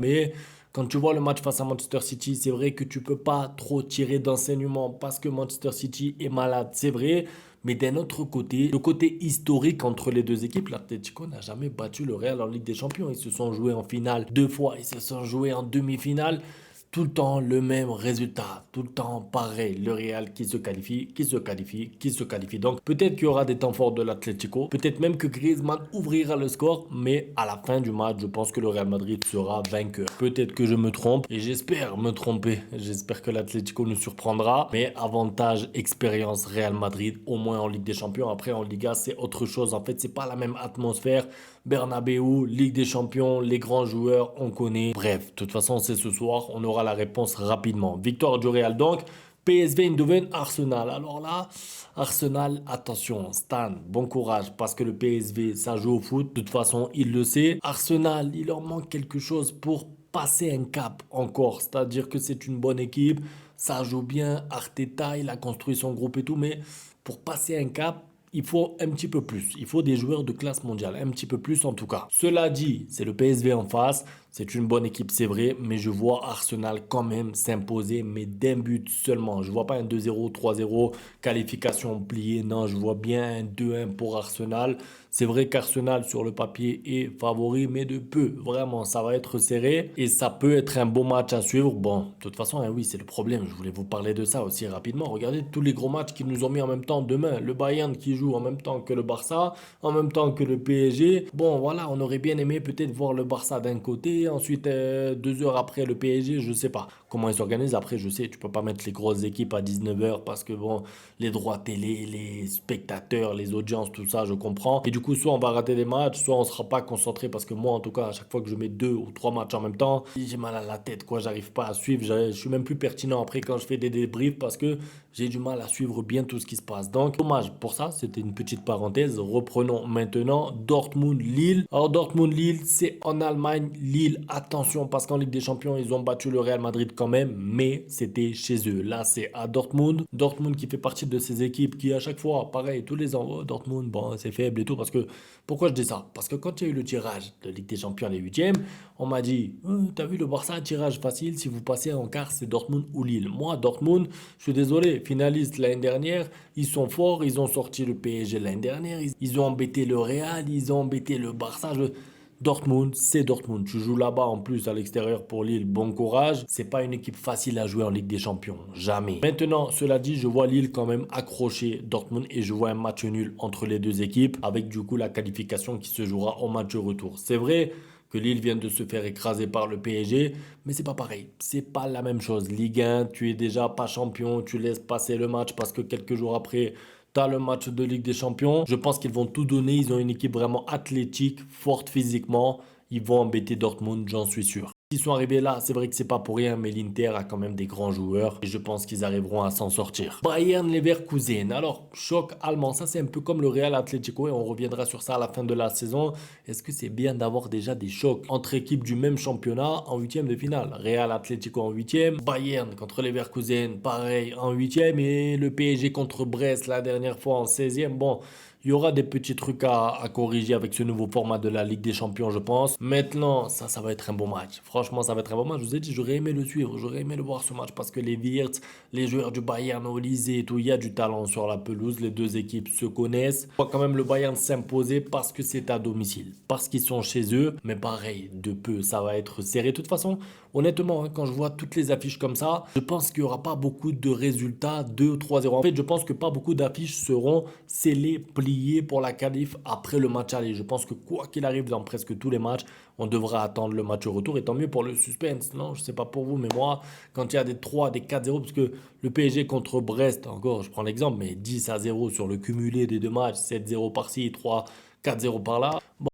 Mais quand tu vois le match face à Manchester City, c'est vrai que tu peux pas trop tirer d'enseignement parce que Manchester City est malade, c'est vrai. Mais d'un autre côté, le côté historique entre les deux équipes, l'Atlético n'a jamais battu le Real en Ligue des Champions. Ils se sont joués en finale deux fois, ils se sont joués en demi-finale. Tout le temps le même résultat, tout le temps pareil. Le Real qui se qualifie, qui se qualifie, qui se qualifie. Donc peut-être qu'il y aura des temps forts de l'Atlético, peut-être même que Griezmann ouvrira le score, mais à la fin du match, je pense que le Real Madrid sera vainqueur. Peut-être que je me trompe et j'espère me tromper. J'espère que l'Atlético nous surprendra, mais avantage expérience Real Madrid, au moins en Ligue des Champions. Après en Liga, c'est autre chose. En fait, c'est pas la même atmosphère. Bernabeu, Ligue des Champions, les grands joueurs, on connaît. Bref, de toute façon, c'est ce soir, on aura la réponse rapidement. Victoire du Real donc. PSV Eindhoven, Arsenal. Alors là, Arsenal, attention, Stan, bon courage, parce que le PSV, ça joue au foot. De toute façon, il le sait. Arsenal, il leur manque quelque chose pour passer un cap encore. C'est-à-dire que c'est une bonne équipe, ça joue bien. Arteta, il a construit son groupe et tout, mais pour passer un cap, il faut un petit peu plus. Il faut des joueurs de classe mondiale, un petit peu plus en tout cas. Cela dit, c'est le PSV en face. C'est une bonne équipe, c'est vrai, mais je vois Arsenal quand même s'imposer, mais d'un but seulement. Je vois pas un 2-0, 3-0, qualification pliée. Non, je vois bien un 2-1 pour Arsenal. C'est vrai qu'Arsenal, sur le papier, est favori, mais de peu. Vraiment, ça va être serré et ça peut être un beau match à suivre. Bon, de toute façon, hein, oui, c'est le problème. Je voulais vous parler de ça aussi rapidement. Regardez tous les gros matchs qu'ils nous ont mis en même temps demain. Le Bayern qui joue en même temps que le Barça, en même temps que le PSG. Bon, voilà, on aurait bien aimé peut-être voir le Barça d'un côté, ensuite 2 heures après le PSG, je sais pas comment ils s'organisent. Après, je sais, tu peux pas mettre les grosses équipes à 19 h parce que bon, les droits télé, les spectateurs, les audiences, tout ça, je comprends. Et du coup, soit on va rater des matchs, soit on sera pas concentré parce que moi, en tout cas, à chaque fois que je mets 2 ou 3 matchs en même temps, j'ai mal à la tête, quoi. J'arrive pas à suivre. Je suis même plus pertinent après quand je fais des débriefs parce que j'ai du mal à suivre bien tout ce qui se passe. Donc, dommage pour ça. C'était une petite parenthèse. Reprenons maintenant Dortmund-Lille. Alors, Dortmund-Lille, c'est en Allemagne. Lille, attention, parce qu'en Ligue des Champions, ils ont battu le Real Madrid quand même, mais c'était chez eux. Là, c'est à Dortmund. Dortmund qui fait partie de ces équipes qui, à chaque fois, pareil, tous les ans, oh, Dortmund, bon, c'est faible et tout. Parce que, pourquoi je dis ça? Parce que quand il y a eu le tirage de Ligue des Champions, les huitièmes, on m'a dit, t'as vu le Barça, tirage facile, si vous passez en quart, c'est Dortmund ou Lille. Moi, Dortmund, je suis désolé, finaliste l'année dernière, ils sont forts, ils ont sorti le PSG l'année dernière, ils ont embêté le Real, ils ont embêté le Barça. Dortmund, c'est Dortmund. Tu joues là-bas en plus à l'extérieur pour Lille, bon courage. C'est pas une équipe facile à jouer en Ligue des Champions, jamais. Maintenant, cela dit, je vois Lille quand même accrocher Dortmund et je vois un match nul entre les deux équipes avec du coup la qualification qui se jouera au match retour. C'est vrai que Lille vient de se faire écraser par le PSG, mais c'est pas pareil. C'est pas la même chose. Ligue 1, tu es déjà pas champion, tu laisses passer le match parce que quelques jours après, t'as le match de Ligue des Champions. Je pense qu'ils vont tout donner. Ils ont une équipe vraiment athlétique, forte physiquement. Ils vont embêter Dortmund, j'en suis sûr. Ils sont arrivés là, c'est vrai que c'est pas pour rien, mais l'Inter a quand même des grands joueurs et je pense qu'ils arriveront à s'en sortir. Bayern Leverkusen. Alors, choc allemand, ça c'est un peu comme le Real Atlético et on reviendra sur ça à la fin de la saison. Est-ce que c'est bien d'avoir déjà des chocs entre équipes du même championnat en huitième de finale? Real Atlético en huitième, Bayern contre Leverkusen, pareil en huitième et le PSG contre Brest la dernière fois en 16e. Bon, il y aura des petits trucs à corriger avec ce nouveau format de la Ligue des Champions, je pense. Maintenant, ça va être un bon match. Franchement, ça va être un bon match. Je vous ai dit, j'aurais aimé le suivre. J'aurais aimé le voir ce match parce que les Wirtz, les joueurs du Bayern, Olise et tout, il y a du talent sur la pelouse. Les deux équipes se connaissent. On voit quand même le Bayern s'imposer parce que c'est à domicile. Parce qu'ils sont chez eux. Mais pareil, de peu, ça va être serré. De toute façon, honnêtement, hein, quand je vois toutes les affiches comme ça, je pense qu'il n'y aura pas beaucoup de résultats 2 ou 3-0. En fait, je pense que pas beaucoup d'affiches seront scellées, pliées pour la qualif après le match aller. Je pense que quoi qu'il arrive dans presque tous les matchs, on devra attendre le match retour. Et tant mieux pour le suspense. Non, je sais pas pour vous, mais moi, quand il y a des 3, des 4-0, parce que le PSG contre Brest, encore, je prends l'exemple, mais 10-0 sur le cumulé des deux matchs, 7-0 par-ci, 3, 4-0 par-là.